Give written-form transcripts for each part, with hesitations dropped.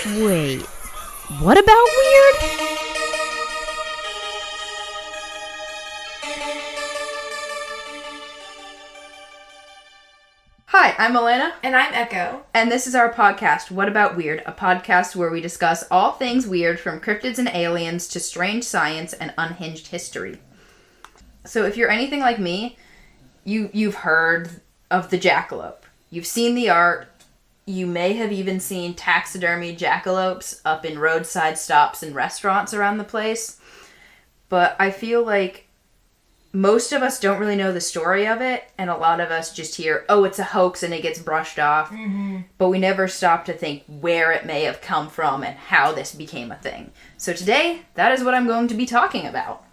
Wait, what about weird? Hi, I'm Elena. And I'm Echo. And this is our podcast, What About Weird? A podcast where we discuss all things weird from cryptids and aliens to strange science and unhinged history. So if you're anything like me, you've heard of the jackalope. You've seen the art. You may have even seen taxidermy jackalopes up in roadside stops and restaurants around the place. But I feel like most of us don't really know the story of it, and a lot of us just hear, oh, it's a hoax, and it gets brushed off. Mm-hmm. But we never stop to think where it may have come from and how this became a thing. So today, that is what I'm going to be talking about.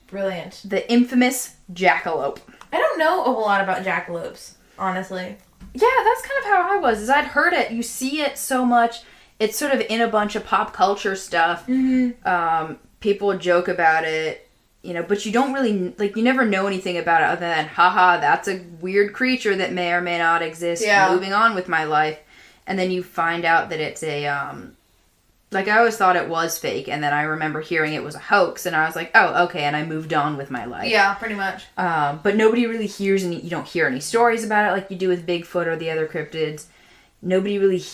Brilliant. The infamous jackalope. I don't know a whole lot about jackalopes, honestly. Yeah, that's kind of how I was, is I'd heard it. You see it so much. It's sort of in a bunch of pop culture stuff. Mm-hmm. People joke about it. You know, but you don't really, you never know anything about it other than, haha, that's a weird creature that may or may not exist. Yeah. Moving on with my life. And then you find out that it's a, I always thought it was fake, and then I remember hearing it was a hoax, and I was like, oh, okay, and I moved on with my life. Yeah, pretty much. But nobody really hears you don't hear any stories about it like you do with Bigfoot or the other cryptids. Nobody really,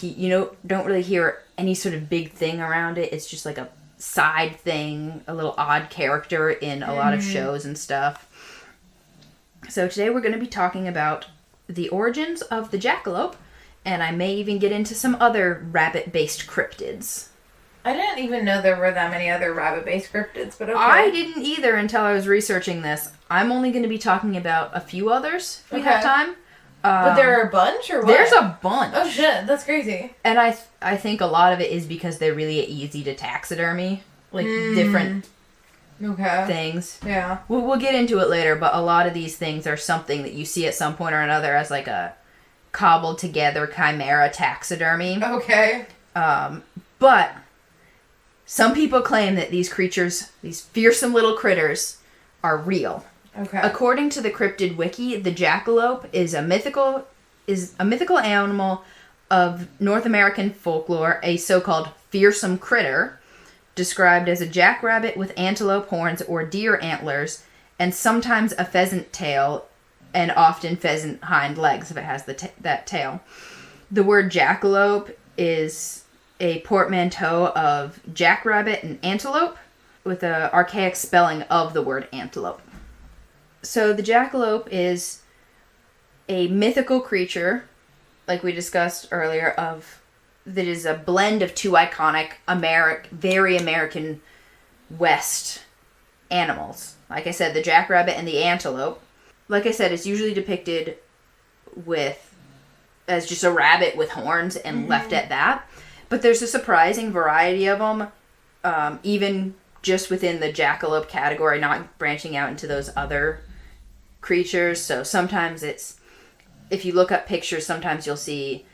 don't really hear any sort of big thing around it. It's just like a side thing, a little odd character in a lot of shows and stuff. So today we're going to be talking about the origins of the jackalope, and I may even get into some other rabbit-based cryptids. I didn't even know there were that many other rabbit-based cryptids, but okay. I didn't either until I was researching this. I'm only going to be talking about a few others if we have time. But there are a bunch, or what? There's a bunch. Oh shit, that's crazy. And I think a lot of it is because they're really easy to taxidermy. Different things. Yeah. We'll get into it later, but a lot of these things are something that you see at some point or another as like a cobbled together chimera taxidermy. Okay. But some people claim that these creatures, these fearsome little critters, are real. Okay. According to the Cryptid Wiki, the jackalope is a mythical animal of North American folklore, a so-called fearsome critter, described as a jackrabbit with antelope horns or deer antlers, and sometimes a pheasant tail, and often pheasant hind legs if it has that tail. The word jackalope is a portmanteau of jackrabbit and antelope, with an archaic spelling of the word antelope. So the jackalope is a mythical creature, like we discussed earlier, that is a blend of two iconic very American West animals. Like I said, the jackrabbit and the antelope. Like I said, it's usually depicted as just a rabbit with horns and left at that. But there's a surprising variety of them, even just within the jackalope category, not branching out into those other creatures. So sometimes if you look up pictures, sometimes you'll see,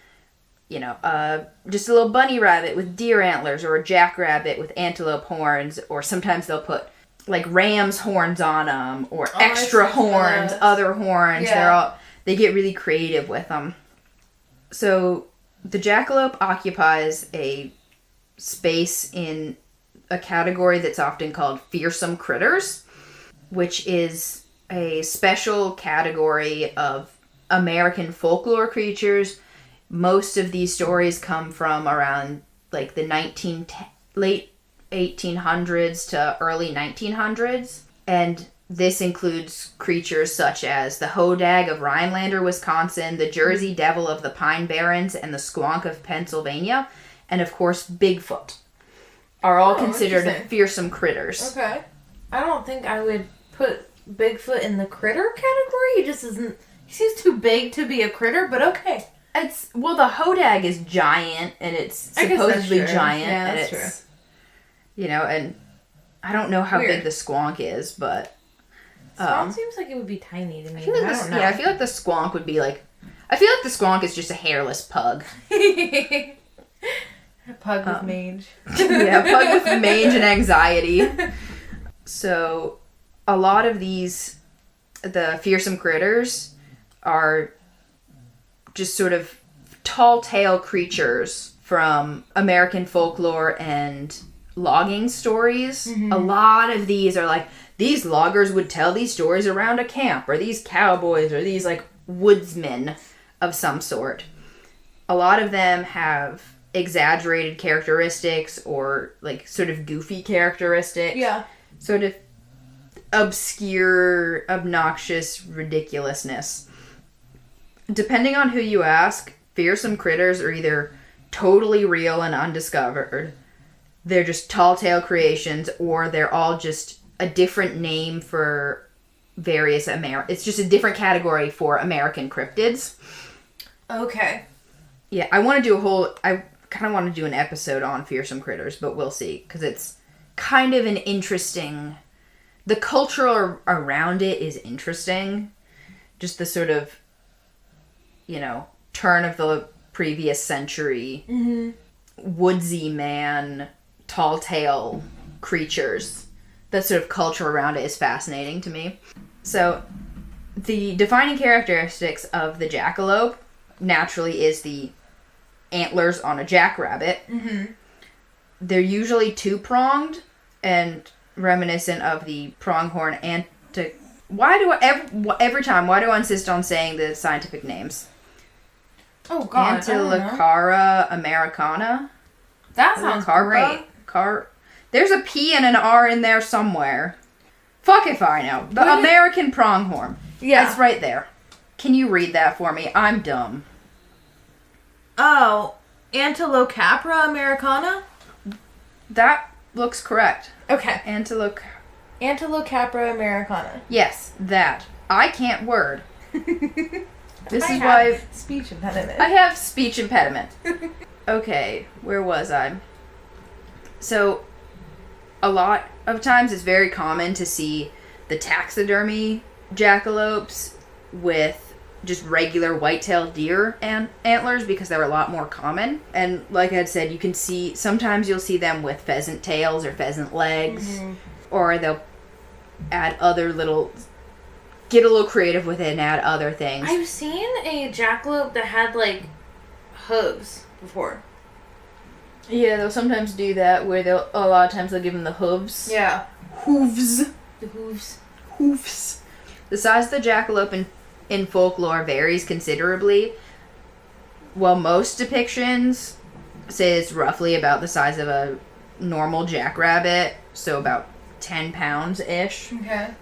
just a little bunny rabbit with deer antlers, or a jackrabbit with antelope horns, or sometimes they'll put like ram's horns on them, or extra horns, other horns. Yeah. They get really creative with them. So the jackalope occupies a space in a category that's often called fearsome critters, which is a special category of American folklore creatures. Most of these stories come from around the late 1800s to early 1900s, and this includes creatures such as the hodag of Rhinelander, Wisconsin, the Jersey Devil of the Pine Barrens, and the squonk of Pennsylvania, and of course Bigfoot, are all considered fearsome critters. Okay. I don't think I would put Bigfoot in the critter category. He just isn't. He seems too big to be a critter, but okay. The hodag is giant, and it's supposedly giant. Yeah, that's true. And I don't know how big the squonk is, but squonk seems like it would be tiny to me. I don't know. Yeah, I feel like the squonk would be like. I feel like the squonk is just a hairless pug. A pug with mange. Yeah, a pug with mange and anxiety. So, a lot of the fearsome critters are just sort of tall tale creatures from American folklore and logging stories. A lot of these are like, these loggers would tell these stories around a camp, or these cowboys, or these like woodsmen of some sort. A lot of them have exaggerated characteristics or like sort of goofy characteristics. Yeah. Sort of obscure, obnoxious ridiculousness. Depending on who you ask, fearsome critters are either totally real and undiscovered, they're just tall tale creations, or they're all just a different name for various it's just a different category for American cryptids. Okay. Yeah, I kind of want to do an episode on fearsome critters, but we'll see, because it's kind of an interesting, the culture around it is interesting. Just the sort of, turn of the previous century, woodsy man, tall tale creatures. That sort of culture around it is fascinating to me. So, the defining characteristics of the jackalope naturally is the antlers on a jackrabbit. They're usually two-pronged and reminiscent of the pronghorn why do I insist on saying the scientific names? Oh God, Antilocara americana. That sounds great. There's a P and an R in there somewhere. Fuck if I know. The American pronghorn. Yeah. It's right there. Can you read that for me? I'm dumb. Oh, Antilocapra americana? That looks correct. Okay. Antilocapra americana. Yes, that. I can't word. This is why why speech impediment. I have speech impediment. Okay, where was I? So, a lot of times it's very common to see the taxidermy jackalopes with just regular white-tailed deer antlers, because they're a lot more common. And like I had said, you can see, sometimes you'll see them with pheasant tails or pheasant legs, or they'll add other get a little creative with it and add other things. I've seen a jackalope that had like hooves before. Yeah, they'll sometimes do that, where a lot of times they'll give them the hooves. Yeah. Hooves. The hooves. Hoofs. The size of the jackalope in folklore varies considerably. While most depictions say it's roughly about the size of a normal jackrabbit, so about 10 pounds-ish. Okay.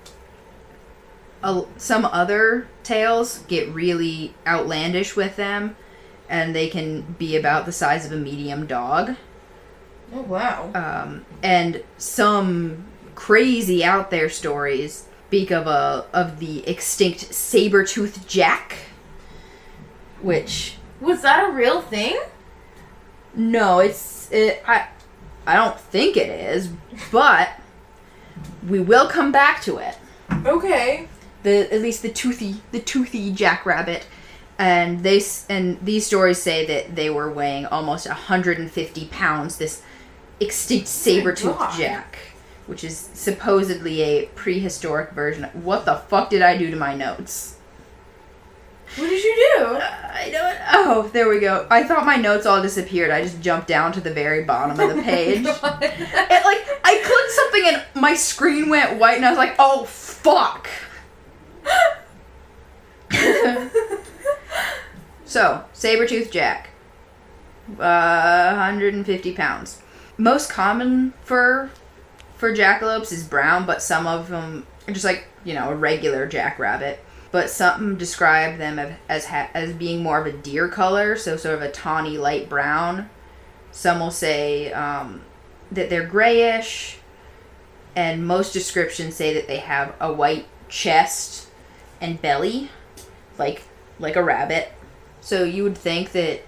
Some other tales get really outlandish with them, and they can be about the size of a medium dog. Oh, wow. And some crazy out there stories speak of the extinct saber-toothed jack, which... Was that a real thing? No, I don't think it is, but we will come back to it. Okay. At least the toothy jackrabbit, and these stories say that they were weighing almost 150 pounds. This extinct saber-toothed jack, which is supposedly a prehistoric version. What the fuck did I do to my notes? What did you do? I don't. Oh, there we go. I thought my notes all disappeared. I just jumped down to the very bottom of the page. I clicked something and my screen went white, and I was like, "Oh fuck." So, saber-toothed jack, 150 pounds. Most common fur for jackalopes is brown, but some of them are just like, a regular jackrabbit. But some describe them as being more of a deer color, so sort of a tawny light brown. Some will say that they're grayish, and most descriptions say that they have a white chest and belly, like a rabbit. So you would think that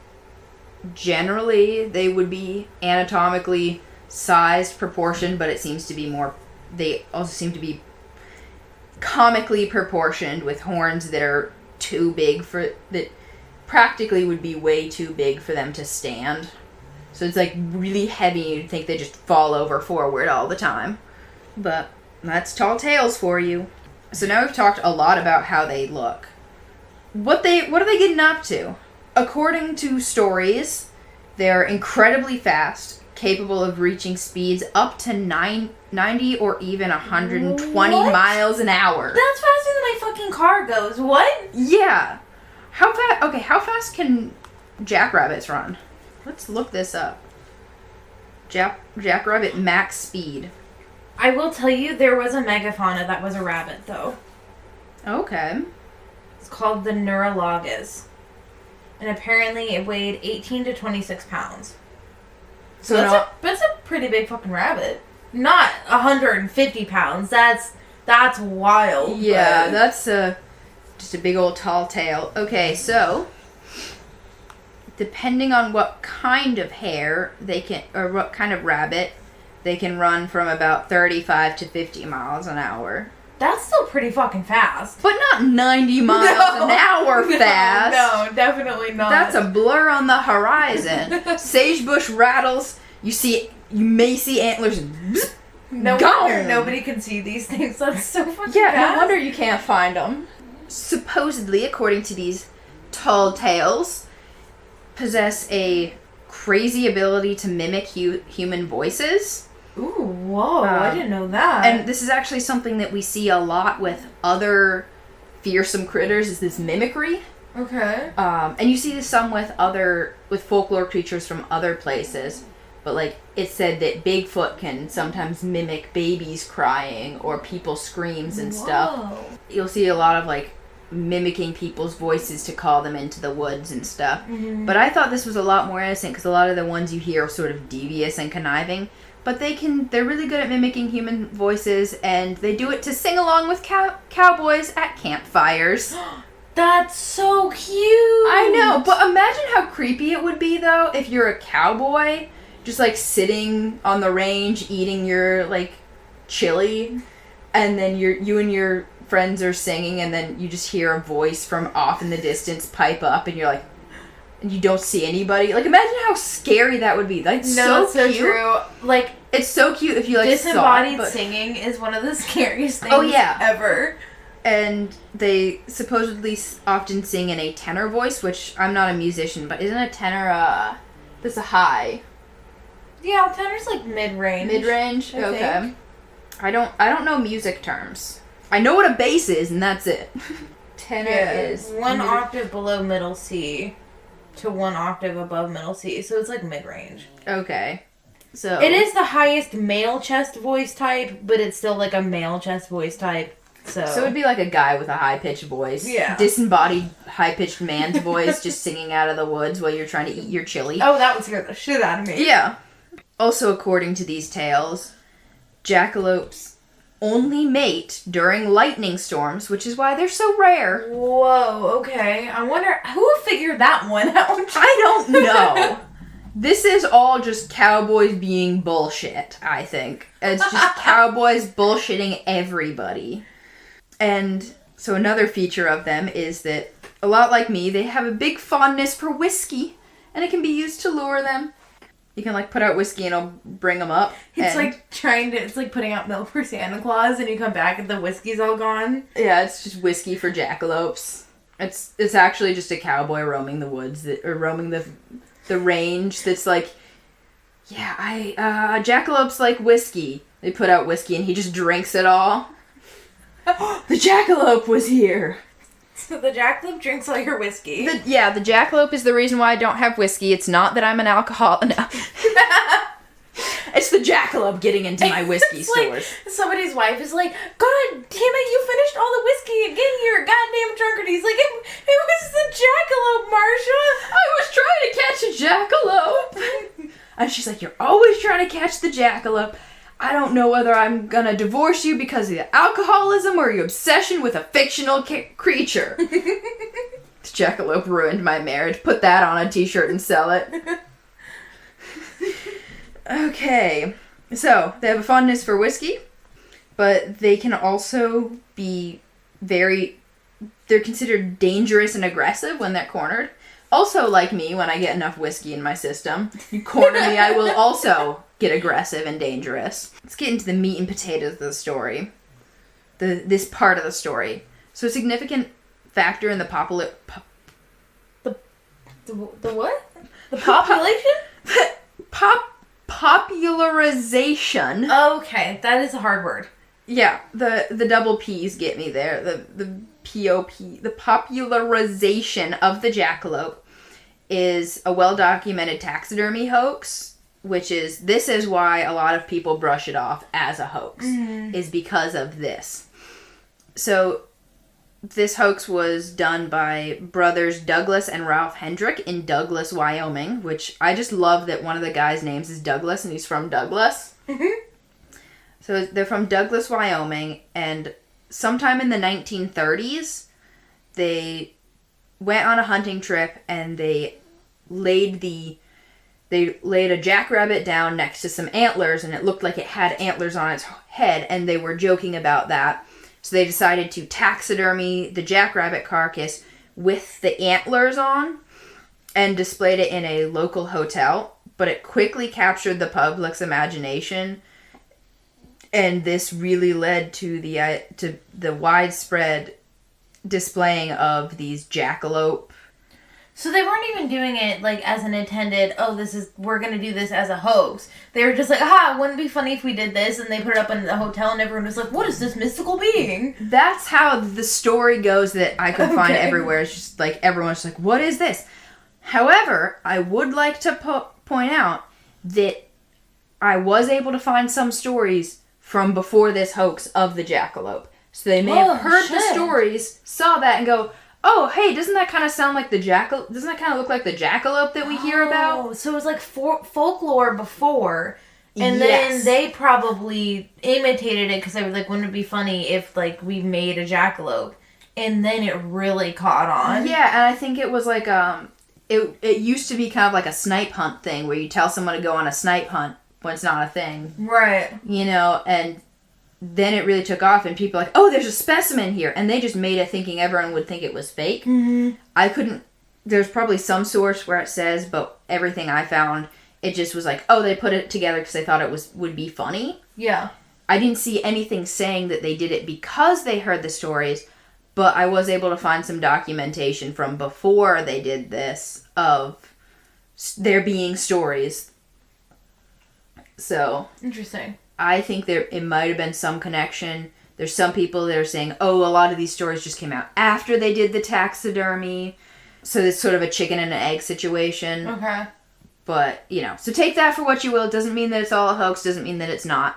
generally they would be anatomically sized, proportioned, but it seems to be more, they also seem to be comically proportioned, with horns that are too big that practically would be way too big for them to stand. So it's like really heavy, you'd think they just fall over forward all the time. But that's tall tales for you. So now we've talked a lot about how they look. What are they getting up to? According to stories, They're incredibly fast, capable of reaching speeds up to 90 or even 120 What? miles an hour. That's faster than my fucking car goes. What? Yeah. How fast? Okay, how fast can jackrabbits run? Let's look this up. Jackrabbit max speed. I will tell you, there was a megafauna that was a rabbit, though. Okay. It's called the Neurologus. And apparently it weighed 18 to 26 pounds. So that's a pretty big fucking rabbit. Not 150 pounds. That's wild. Yeah, but... that's just a big old tall tale. Okay, so depending on what kind of hare they can, or what kind of rabbit, they can run from about 35 to 50 miles an hour. That's still pretty fucking fast. But not 90 miles an hour fast. No, definitely not. That's a blur on the horizon. Sagebush rattles. You may see antlers. No Gone. wonder nobody can see these things. That's so fucking Yeah, fast. no wonder you can't find them. Supposedly, according to these tall tales, possess a crazy ability to mimic human voices. Ooh, whoa, I didn't know that. And this is actually something that we see a lot with other fearsome critters, is this mimicry. Okay. And you see this some with folklore creatures from other places. But, like, it's said that Bigfoot can sometimes mimic babies crying or people's screams and stuff. You'll see a lot of, like, mimicking people's voices to call them into the woods and stuff. Mm-hmm. But I thought this was a lot more innocent because a lot of the ones you hear are sort of devious and conniving. But they're really good at mimicking human voices, and they do it to sing along with cowboys at campfires. That's so cute. I know, but imagine how creepy it would be, though, if you're a cowboy, just, like, sitting on the range eating your, like, chili, and then you and your friends are singing, and then you just hear a voice from off in the distance pipe up, and you're like, and you don't see anybody. Like, imagine how scary that would be. Like, No, so it's so cute. true. Like, It's so cute if you, like, disembodied saw it, but... singing is one of the scariest things ever. And they supposedly often sing in a tenor voice, which I'm not a musician, but isn't a tenor, that's a high? Yeah, tenor's like mid-range. Mid-range? I Okay. think. I don't know music terms. I know what a bass is, and that's it. Tenor is... one octave below middle C to one octave above middle C, so it's like mid-range. Okay. So... It is the highest male chest voice type, but it's still like a male chest voice type, so... So it would be like a guy with a high-pitched voice. Yeah. Disembodied, high-pitched man's voice just singing out of the woods while you're trying to eat your chili. Oh, that would scare the shit out of me. Yeah. Also, according to these tales, jackalopes only mate during lightning storms, which is why they're so rare. Whoa, okay. I wonder who figured that one out. I don't know. This is all just cowboys being bullshit, I think. It's just cowboys bullshitting everybody. And so another feature of them is that, a lot like me, they have a big fondness for whiskey, and it can be used to lure them. You can, like, put out whiskey and it'll bring them up. It's like putting out milk for Santa Claus and you come back and the whiskey's all gone. Yeah, it's just whiskey for jackalopes. It's actually just a cowboy roaming the woods, or roaming the range that's like, yeah, jackalopes like whiskey. They put out whiskey and he just drinks it all. The jackalope was here. So the jackalope drinks all your whiskey. The jackalope is the reason why I don't have whiskey. It's not that I'm an alcoholic. No. It's the jackalope getting into my whiskey It's stores. like somebody's wife is like, God damn it, you finished all the whiskey again. You're a goddamn drunkard. He's like, it was the jackalope, Marsha. I was trying to catch a jackalope. And she's like, you're always trying to catch the jackalope. I don't know whether I'm gonna divorce you because of the alcoholism or your obsession with a fictional creature. The jackalope ruined my marriage. Put that on a t-shirt and sell it. Okay. So, they have a fondness for whiskey, but they can also be they're considered dangerous and aggressive when they're cornered. Also, like me, when I get enough whiskey in my system, you corner me, I will also get aggressive and dangerous. Let's get into the meat and potatoes of the story. This part of the story. So a significant factor in the The what? The population? Popularization. Okay, that is a hard word. Yeah, the double P's get me there. The P-O-P. The popularization of the jackalope is a well-documented taxidermy hoax, this is why a lot of people brush it off as a hoax, is because of this. So, this hoax was done by brothers Douglas and Ralph Hendrick in Douglas, Wyoming, which I just love that one of the guys' names is Douglas and he's from Douglas. So they're from Douglas, Wyoming, and sometime in the 1930s, they went on a hunting trip and they laid a jackrabbit down next to some antlers, and it looked like it had antlers on its head, and they were joking about that. So they decided to taxidermy the jackrabbit carcass with the antlers on and displayed it in a local hotel. But it quickly captured the public's imagination, and this really led to the widespread displaying of these jackalope. So they weren't even doing it like as an intended, we're gonna do this as a hoax. They were just like, wouldn't it be funny if we did this? And they put it up in the hotel and everyone was like, what is this mystical being? That's how the story goes that I could find everywhere. It's just like, everyone's just like, what is this? However, I would like to point out that I was able to find some stories from before this hoax of the jackalope. So they may have heard the stories, saw that, and go, oh, hey, doesn't that kind of sound like doesn't that kind of look like the jackalope that we hear about? So it was like folklore before, and then they probably imitated it because they were like, wouldn't it be funny if, like, we made a jackalope? And then it really caught on. Yeah, and I think it was like, it used to be kind of like a snipe hunt thing where you tell someone to go on a snipe hunt when it's not a thing. Right. You know, and then it really took off, and people were like, oh, there's a specimen here. And they just made it thinking everyone would think it was fake. Mm-hmm. There's probably some source where it says, but everything I found, it just was like, oh, they put it together because they thought it would be funny. Yeah. I didn't see anything saying that they did it because they heard the stories, but I was able to find some documentation from before they did this of there being stories. So. Interesting. I think it might have been some connection. There's some people that are saying, oh, a lot of these stories just came out after they did the taxidermy. So it's sort of a chicken and an egg situation. Okay. But, so take that for what you will. It doesn't mean that it's all a hoax. Doesn't mean that it's not.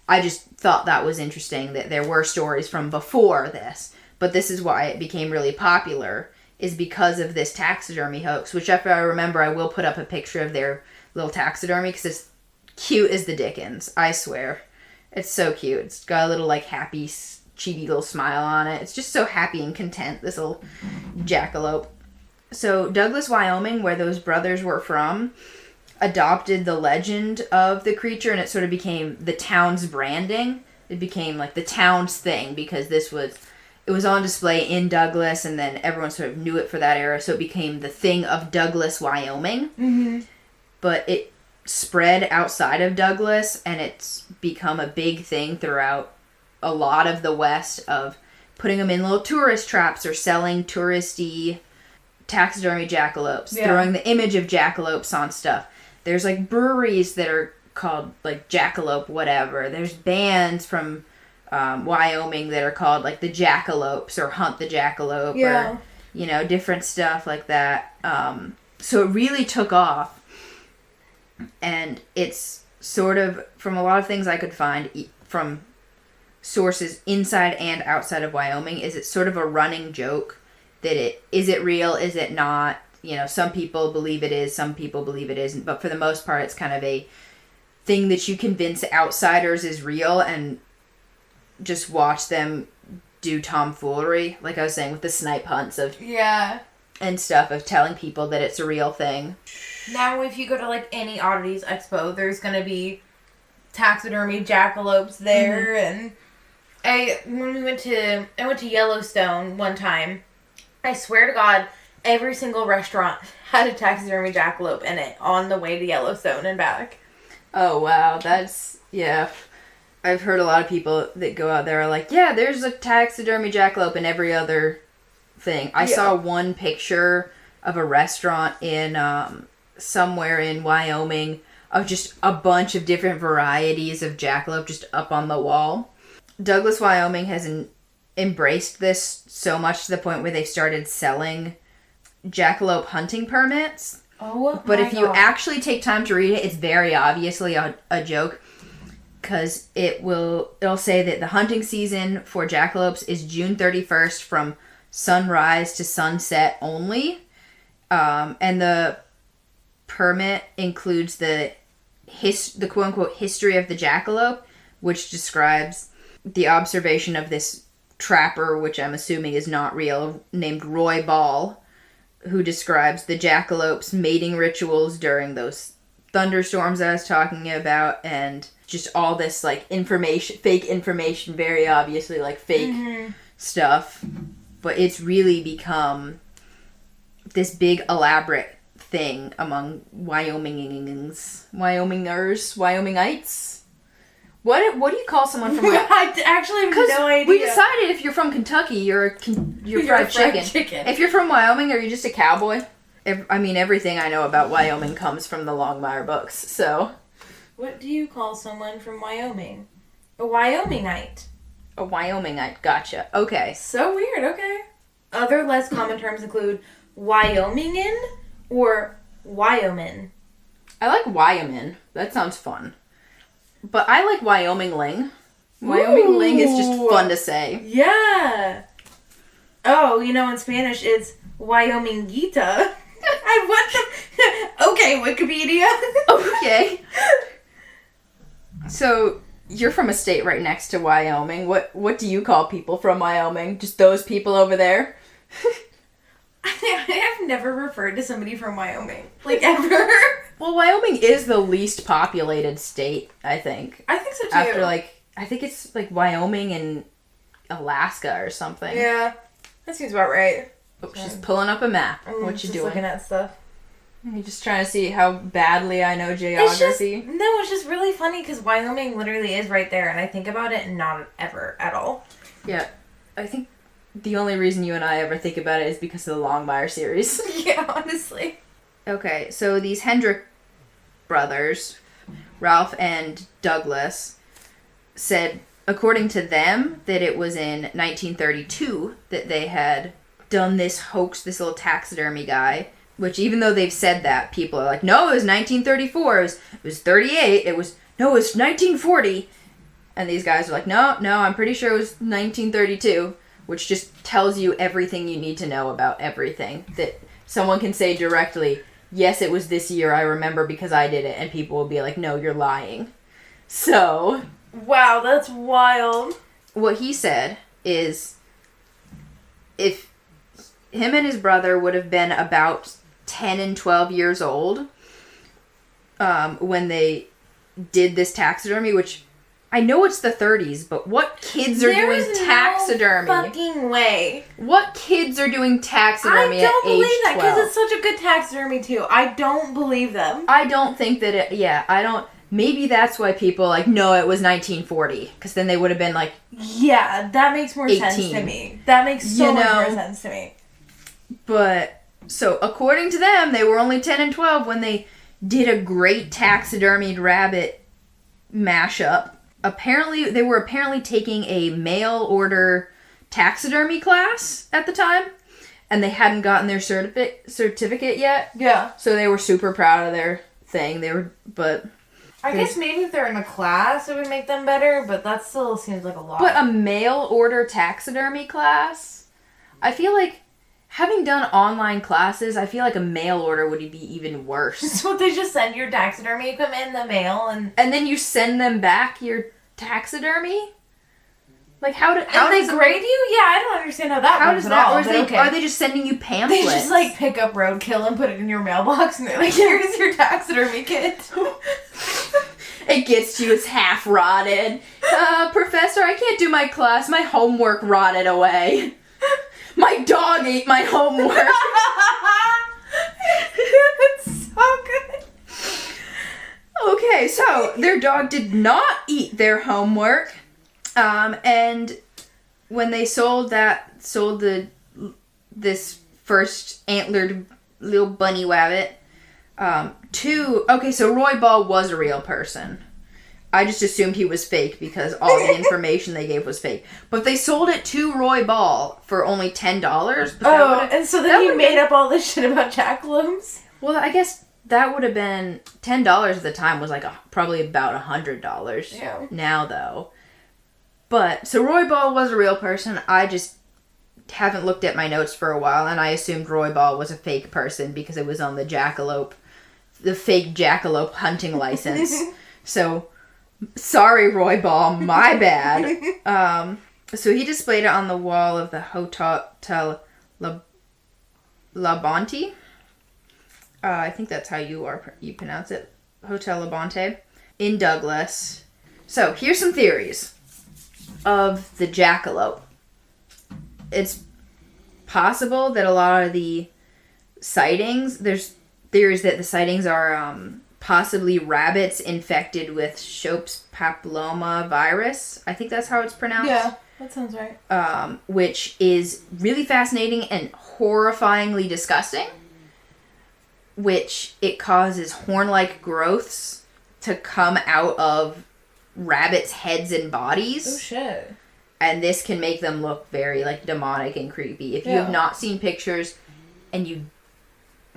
I just thought that was interesting that there were stories from before this. But this is why it became really popular, is because of this taxidermy hoax, which if I remember, I will put up a picture of their little taxidermy because it's cute as the dickens, I swear. It's so cute. It's got a little, like, happy, chibi little smile on it. It's just so happy and content, this little jackalope. So, Douglas, Wyoming, where those brothers were from, adopted the legend of the creature, and it sort of became the town's branding. It became, like, the town's thing, because it was on display in Douglas, and then everyone sort of knew it for that era, so it became the thing of Douglas, Wyoming. Mm-hmm. But it spread outside of Douglas, and it's become a big thing throughout a lot of the West of putting them in little tourist traps or selling touristy taxidermy jackalopes, throwing the image of jackalopes on stuff. There's like breweries that are called like Jackalope whatever. There's bands from Wyoming that are called like the Jackalopes or Hunt the Jackalope or different stuff like that. So it really took off. And it's sort of, from a lot of things I could find from sources inside and outside of Wyoming, is it's sort of a running joke that is it real, is it not? Some people believe it is, some people believe it isn't. But for the most part, it's kind of a thing that you convince outsiders is real and just watch them do tomfoolery. Like I was saying with the snipe hunts and stuff of telling people that it's a real thing. Now, if you go to, like, any oddities expo, there's going to be taxidermy jackalopes there, and I went to Yellowstone one time. I swear to God, every single restaurant had a taxidermy jackalope in it on the way to Yellowstone and back. Oh, wow. I've heard a lot of people that go out there are like, yeah, there's a taxidermy jackalope in every other thing. I saw one picture of a restaurant in somewhere in Wyoming of just a bunch of different varieties of jackalope just up on the wall. Douglas, Wyoming has embraced this so much to the point where they've started selling jackalope hunting permits. Oh, but my if you God. actually take time to read it, it's very obviously a joke, because it'll say that the hunting season for jackalopes is June 31st from sunrise to sunset only, and the permit includes the quote-unquote history of the jackalope, which describes the observation of this trapper, which I'm assuming is not real, named Roy Ball, who describes the jackalope's mating rituals during those thunderstorms I was talking about, and just all this, like, fake information, very obviously, like, fake stuff. But it's really become this big, elaborate thing among Wyomingites. What do you call someone from? I actually have no idea. We decided if you're from Kentucky, you're fried chicken. If you're from Wyoming, are you just a cowboy? Everything I know about Wyoming comes from the Longmire books. So, what do you call someone from Wyoming? A Wyomingite. A Wyomingite. Gotcha. Okay. So weird. Okay. Other less common terms include Wyomingin or Wyoming. I like Wyoming. That sounds fun. But I like Wyomingling. Wyomingling is just fun to say. Yeah. Oh, in Spanish it's Wyominguita. Okay, Wikipedia. Okay. So, you're from a state right next to Wyoming. What do you call people from Wyoming? Just those people over there? I have never referred to somebody from Wyoming. Like, ever. Well, Wyoming is the least populated state, I think. I think so, too. After, I think it's, Wyoming and Alaska or something. Yeah. That seems about right. Oh, she's pulling up a map. What you just doing? Looking at stuff. You're just trying to see how badly I know geography? It's just really funny because Wyoming literally is right there, and I think about it and not ever at all. Yeah. I think the only reason you and I ever think about it is because of the Longmire series. Yeah, honestly. Okay, so these Hendrick brothers, Ralph and Douglas, said, according to them, that it was in 1932 that they had done this hoax, this little taxidermy guy, which even though they've said that, people are like, no, it was 1934, it was 38, it was 1940. And these guys are like, no, I'm pretty sure it was 1932, which just tells you everything you need to know about everything. That someone can say directly, yes, it was this year, I remember because I did it, and people will be like, no, you're lying. So... Wow, that's wild. What he said is, if him and his brother would have been about 10 and 12 years old when they did this taxidermy, which I know it's the 30s, but what kids are doing taxidermy? No fucking way. What kids are doing taxidermy at age 12? I don't believe that because it's such a good taxidermy too. I don't believe them. I don't think that I don't. Maybe that's why people no, it was 1940, because then they would have been yeah, that makes more 18. sense to me. That makes so much more sense to me. But, so, according to them, they were only 10 and 12 when they did a great taxidermied rabbit mashup. They were apparently taking a mail order taxidermy class at the time, and they hadn't gotten their certificate yet. Yeah. So they were super proud of their thing. I guess maybe if they're in a class, it would make them better, but that still seems like a lot. But a mail order taxidermy class? I feel like, having done online classes, I feel like a mail order would be even worse. So they just send your taxidermy equipment in the mail and then you send them back your taxidermy? How they grade you? Yeah, I don't understand how that works at all. Are they just sending you pamphlets? They just pick up roadkill and put it in your mailbox and they're like, here's your taxidermy kit. It gets to you, it's half rotted. Professor, I can't do my class. My homework rotted away. My dog ate my homework. It's so good. Okay, so their dog did not eat their homework. And when they sold this first antlered little bunny rabbit, So Roy Ball was a real person. I just assumed he was fake because all the information they gave was fake. But they sold it to Roy Ball for only $10. And so then he made up all this shit about jackalopes? Well, I guess that would have been $10 at the time was like probably about $100 now, though. But, so Roy Ball was a real person. I just haven't looked at my notes for a while, and I assumed Roy Ball was a fake person because it was on the fake jackalope hunting license. So, sorry, Roy Ball, my bad. So he displayed it on the wall of the Hotel Labonte. I think that's how you pronounce it. Hotel Labonte in Douglas. So, here's some theories of the jackalope. It's possible that a lot of the sightings, there's theories that the sightings are possibly rabbits infected with Shope's papilloma virus. I think that's how it's pronounced. Yeah, that sounds right. Which is really fascinating and horrifyingly disgusting. Which it causes horn-like growths to come out of rabbits' heads and bodies. Oh, shit. And this can make them look very, like, demonic and creepy. If you have not seen pictures and you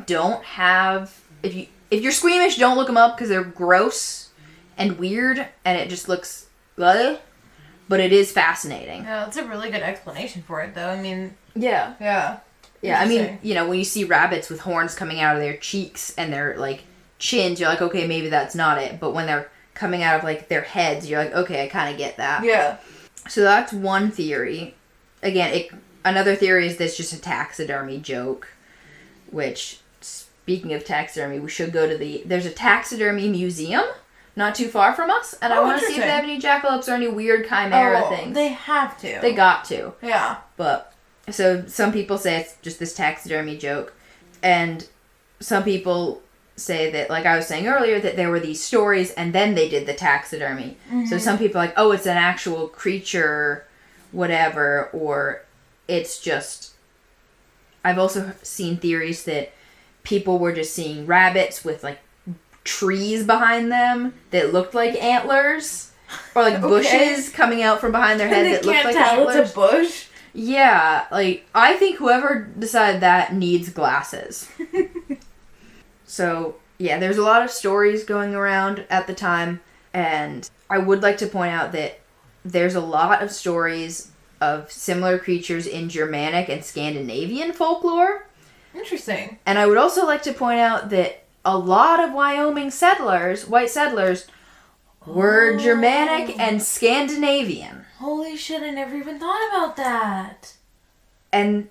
don't have... If you're squeamish, don't look them up because they're gross and weird and it just looks... But it is fascinating. Yeah, that's a really good explanation for it, though. I mean... Yeah. Yeah. Yeah, I mean, when you see rabbits with horns coming out of their cheeks and their, like, chins, you're like, okay, maybe that's not it. But when they're coming out of, like, their heads, you're like, okay, I kind of get that. Yeah. So that's one theory. Again, another theory is this just a taxidermy joke. Which, speaking of taxidermy, we should go to there's a taxidermy museum not too far from us. And I want to see if they have any jackalopes or any weird chimera things. They have to. They got to. Yeah. But... So, some people say it's just this taxidermy joke. And some people say that, like I was saying earlier, that there were these stories and then they did the taxidermy. Mm-hmm. So, some people are like, oh, it's an actual creature, whatever, or it's just... I've also seen theories that people were just seeing rabbits with, like, trees behind them that looked like antlers. Or, like, bushes coming out from behind their head that looked like antlers. It's a bush? Yeah, like, I think whoever decided that needs glasses. So, yeah, there's a lot of stories going around at the time, and I would like to point out that there's a lot of stories of similar creatures in Germanic and Scandinavian folklore. Interesting. And I would also like to point out that a lot of Wyoming white settlers, were Germanic and Scandinavian. Holy shit, I never even thought about that. And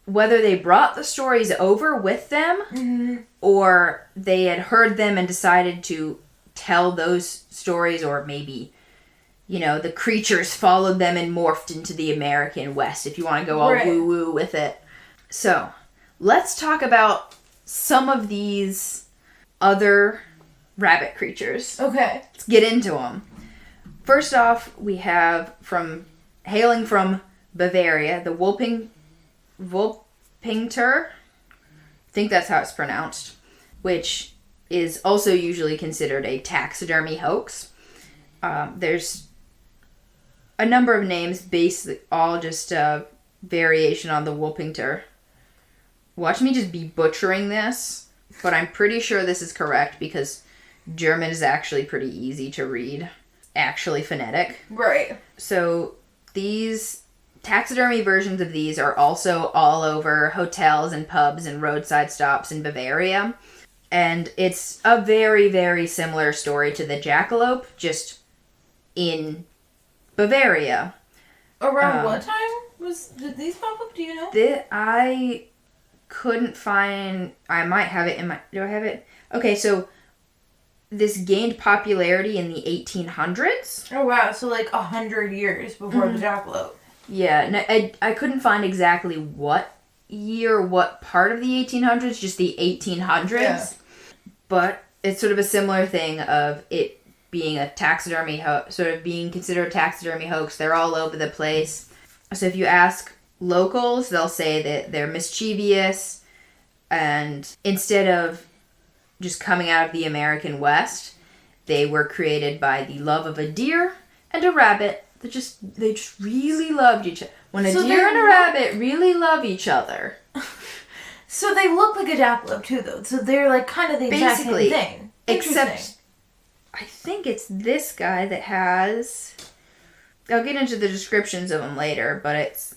whether they brought the stories over with them, or they had heard them and decided to tell those stories, or maybe, the creatures followed them and morphed into the American West, if you want to go all woo-woo with it. So, let's talk about some of these other rabbit creatures. Okay. Let's get into them. First off, we have hailing from Bavaria, the Wolpingter, I think that's how it's pronounced, which is also usually considered a taxidermy hoax. There's a number of names, basically all just a variation on the Wolpingter. Watch me just be butchering this, but I'm pretty sure this is correct because German is actually pretty easy to read. Actually phonetic. Right. So these taxidermy versions of these are also all over hotels and pubs and roadside stops in Bavaria. And it's a very, very similar story to the jackalope, just in Bavaria. Around what time did these pop up? Do you know? I couldn't find... I might have it in my... Do I have it? Okay, so... This gained popularity in the 1800s. Oh, wow. So, 100 years before the jackalope. Yeah. No, I couldn't find exactly what year, what part of the 1800s, just the 1800s. Yeah. But it's sort of a similar thing of it being a taxidermy sort of being considered a taxidermy hoax. They're all over the place. So if you ask locals, they'll say that they're mischievous, and instead of just coming out of the American West. They were created by the love of a deer and a rabbit. They just really loved each other. When a deer and a rabbit really love each other. So they look like a jackalope too, though. So they're like kind of the exact same thing. Except, I think it's this guy that has... I'll get into the descriptions of them later, but it's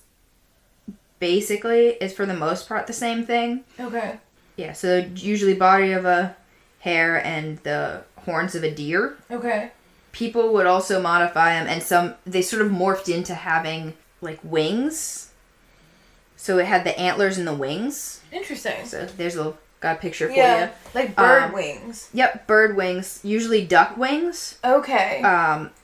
for the most part the same thing. Okay. Yeah, so usually body of a hare and the horns of a deer. Okay. People would also modify them, and they sort of morphed into having, like, wings. So it had the antlers and the wings. Interesting. So got a picture for you. Like bird wings. Yep, bird wings. Usually duck wings. Okay.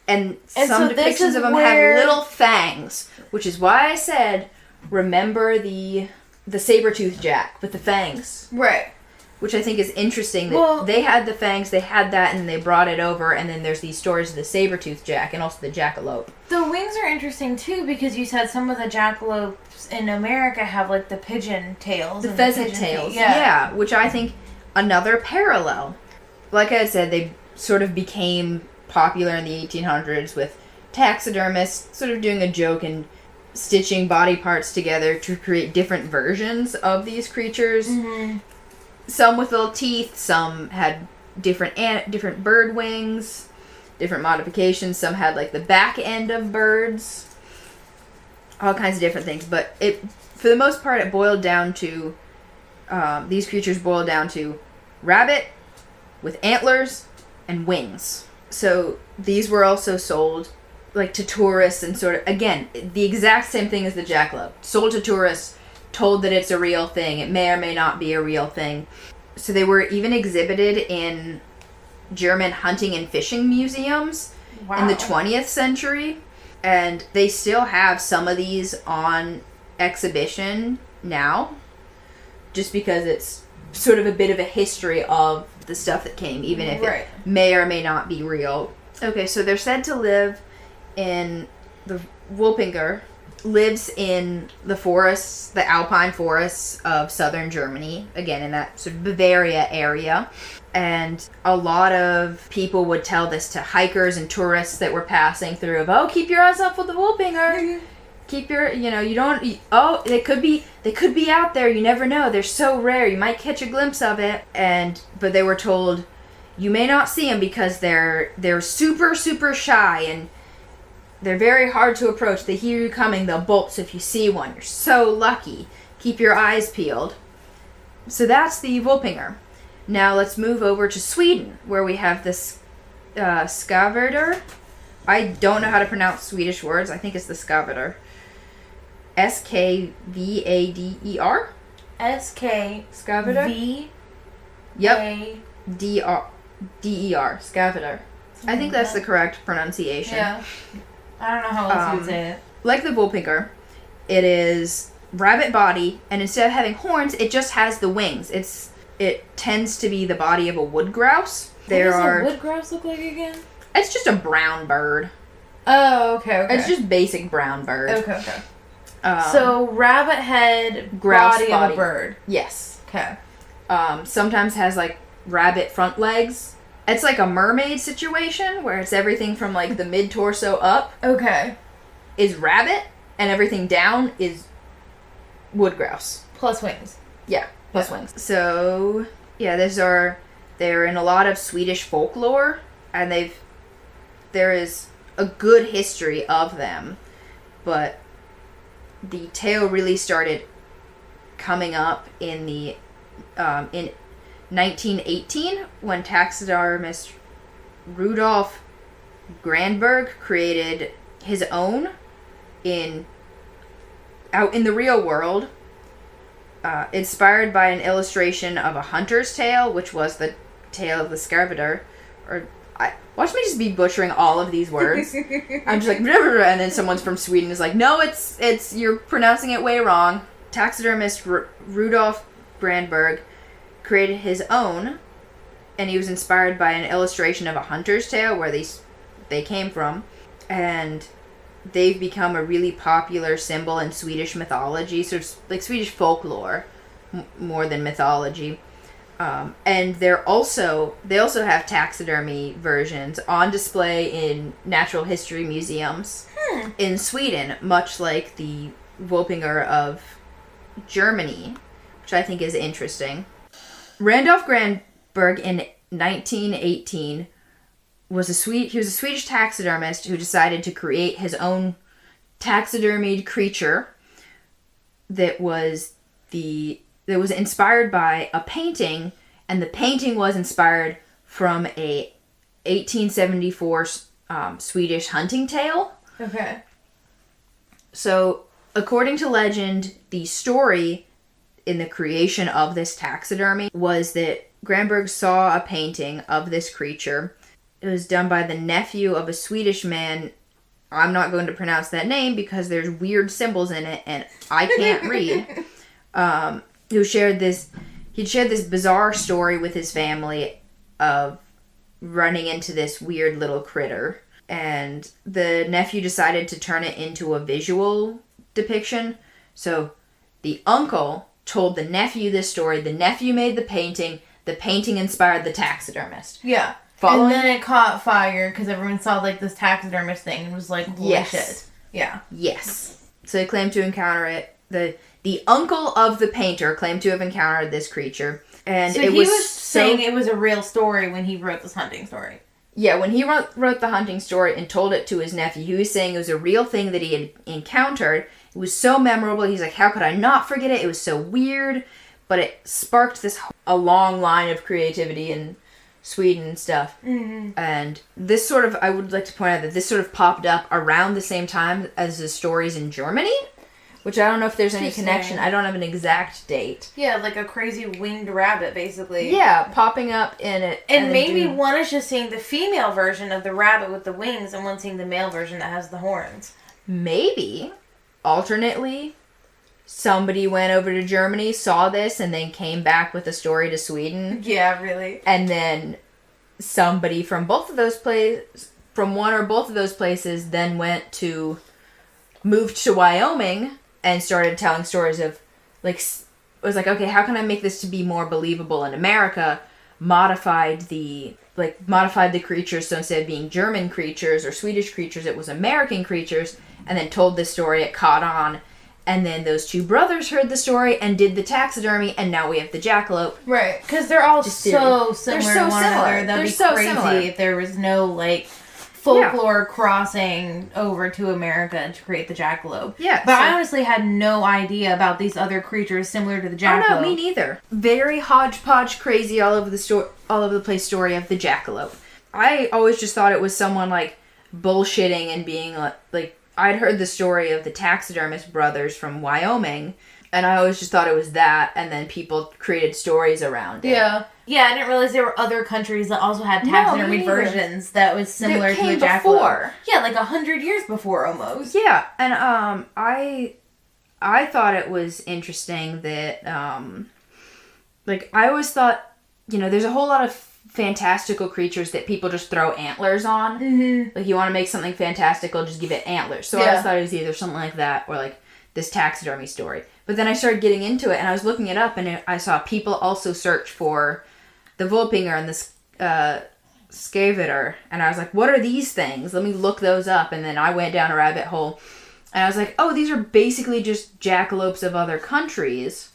And some depictions of them have little fangs, which is why I said, remember the saber-toothed jack with the fangs. Right. Which I think is interesting that they had the fangs, they had that, and they brought it over, and then there's these stories of the saber-toothed jack and also the jackalope. The wings are interesting, too, because you said some of the jackalopes in America have, like, the pigeon tails. The pheasant tails. Yeah, which I think another parallel. Like I said, they sort of became popular in the 1800s with taxidermists sort of doing a joke and stitching body parts together to create different versions of these creatures. Mm-hmm. Some with little teeth, some had different bird wings, different modifications. Some had like the back end of birds, all kinds of different things. But for the most part, it boiled down to these creatures boiled down to rabbit with antlers and wings. So these were also sold like to tourists and sort of, again, the exact same thing as the jackalope. Sold to tourists, told that it's a real thing. It may or may not be a real thing. So they were even exhibited in German hunting and fishing museums in the 20th century. And they still have some of these on exhibition now, just because it's sort of a bit of a history of the stuff that came, even if it may or may not be real. Okay, so they're said to live in the Wulpinger, lives in the forests, the alpine forests of southern Germany, again in that sort of Bavaria area. And a lot of people would tell this to hikers and tourists that were passing through of, keep your eyes up with the Wulpinger. Keep your, they could be out there, you never know. They're so rare, you might catch a glimpse of it. But they were told, you may not see them because they're super, super shy and they're very hard to approach. They hear you coming, they'll bolt. So if you see one, you're so lucky. Keep your eyes peeled. So that's the Wulpinger. Now let's move over to Sweden, where we have this Skavader. I don't know how to pronounce Swedish words. I think it's the Skavader. Skvader? Skavader? Yep. Der. Skavader. I think that's the correct pronunciation. Yeah. I don't know how else you would say it. Like the Wulpinger, it is rabbit body, and instead of having horns, it just has the wings. It tends to be the body of a wood grouse. What does a wood grouse look like again? It's just a brown bird. Oh, okay. It's just basic brown bird. Okay. So rabbit head, grouse body of a bird. Yes. Okay. Sometimes has like rabbit front legs. It's like a mermaid situation where it's everything from like the mid-torso up. Okay. Is rabbit, and everything down is wood grouse. Plus wings. Yeah, plus wings. So, yeah, they're in a lot of Swedish folklore, and there is a good history of them, but the tale really started coming up in 1918 when taxidermist Rudolf Grandberg created his own out in the real world, inspired by an illustration of a hunter's tale, which was the tale of the Skavader. Watch me just be butchering all of these words. I'm just like, blah, blah, blah, and then someone's from Sweden is like, no, it's you're pronouncing it way wrong. Taxidermist Rudolf Grandberg created his own, and he was inspired by an illustration of a hunter's tale where they came from, and they've become a really popular symbol in Swedish mythology, sort of like Swedish folklore more than mythology. And they also have taxidermy versions on display in natural history museums in Sweden, much like the Wolpinger of Germany, which I think is interesting. Randolph Granberg in 1918 was a Swedish taxidermist who decided to create his own taxidermied creature that was inspired by a painting, and the painting was inspired from a 1874 Swedish hunting tale. Okay. So, according to legend, the story in the creation of this taxidermy was that Granberg saw a painting of this creature. It was done by the nephew of a Swedish man. I'm not going to pronounce that name because there's weird symbols in it and I can't read. Who shared this bizarre story with his family of running into this weird little critter. And the nephew decided to turn it into a visual depiction. So the uncle told the nephew this story. The nephew made the painting. The painting inspired the taxidermist. Yeah. Following? And then it caught fire because everyone saw like this taxidermist thing and was like, holy shit. Yeah. Yes. So they claimed to encounter it. The uncle of the painter claimed to have encountered this creature. And so it he was so, saying it was a real story when he wrote this hunting story. Yeah, when he wrote the hunting story and told it to his nephew, he was saying it was a real thing that he had encountered. It was so memorable. He's like, how could I not forget it? It was so weird. But it sparked a long line of creativity in Sweden and stuff. Mm-hmm. And this I would like to point out that this sort of popped up around the same time as the stories in Germany, which I don't know if there's any connection. I don't have an exact date. Yeah, like a crazy winged rabbit, basically. Yeah, popping up in it. And maybe one is just seeing the female version of the rabbit with the wings and one seeing the male version that has the horns. Maybe. Alternately, somebody went over to Germany, saw this, and then came back with a story to Sweden. Yeah, really. And then somebody from one or both of those places then moved to Wyoming and started telling stories of, was like, okay, how can I make this to be more believable in America? Modified the creatures, so instead of being German creatures or Swedish creatures, it was American creatures, and then told this story. It caught on. And then those two brothers heard the story and did the taxidermy, and now we have the jackalope. Right, because they're all so similar to one another. That'd be so crazy similar. If there was no, folklore crossing over to America to create the jackalope. Yeah. But I honestly had no idea about these other creatures similar to the jackalope. Oh, no, me neither. Very hodgepodge, crazy, all over the place story of the jackalope. I always just thought it was someone, bullshitting and being, I'd heard the story of the taxidermist brothers from Wyoming, and I always just thought it was that, and then people created stories around it. Yeah. Yeah, I didn't realize there were other countries that also had taxidermy versions that was similar to a jackalope. Before. Yeah, 100 years before almost. Yeah, and I thought it was interesting that I always thought, there's a whole lot of fantastical creatures that people just throw antlers on. Mm-hmm. You want to make something fantastical, just give it antlers. So I always thought it was either something like that or this taxidermy story. But then I started getting into it and I was looking it up and I saw people also search for the Wolpinger and the Skaveter. And I was like, what are these things? Let me look those up. And then I went down a rabbit hole and I was like, oh, these are basically just jackalopes of other countries.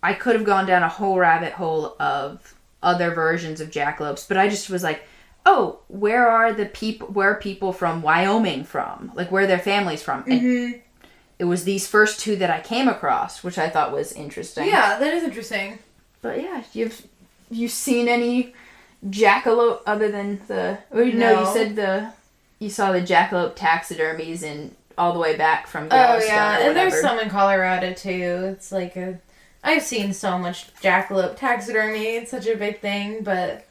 I could have gone down a whole rabbit hole of other versions of jackalopes, but I just was like, oh, where are people from Wyoming from? Where are their families from? Mm-hmm. And it was these first two that I came across, which I thought was interesting. Yeah, that is interesting. But yeah, you've seen any jackalope other than the... No, you said you saw the jackalope taxidermies in all the way back from Yellowstone. Oh yeah, and there's some in Colorado too. It's I've seen so much jackalope taxidermy. It's such a big thing, but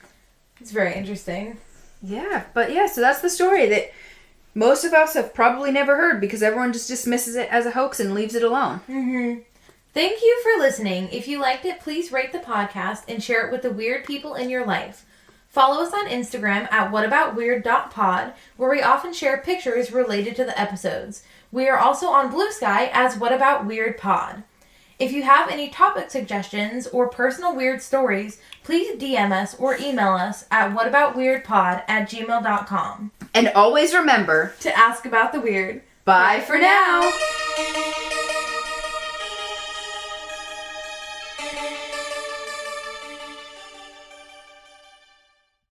it's very interesting. Yeah, but yeah, so that's the story that most of us have probably never heard because everyone just dismisses it as a hoax and leaves it alone. Mm-hmm. Thank you for listening. If you liked it, please rate the podcast and share it with the weird people in your life. Follow us on Instagram at whataboutweird.pod, where we often share pictures related to the episodes. We are also on Blue Sky as What About Weird Pod. If you have any topic suggestions or personal weird stories, please DM us or email us at whataboutweirdpod@gmail.com. And always remember to ask about the weird. Bye for now.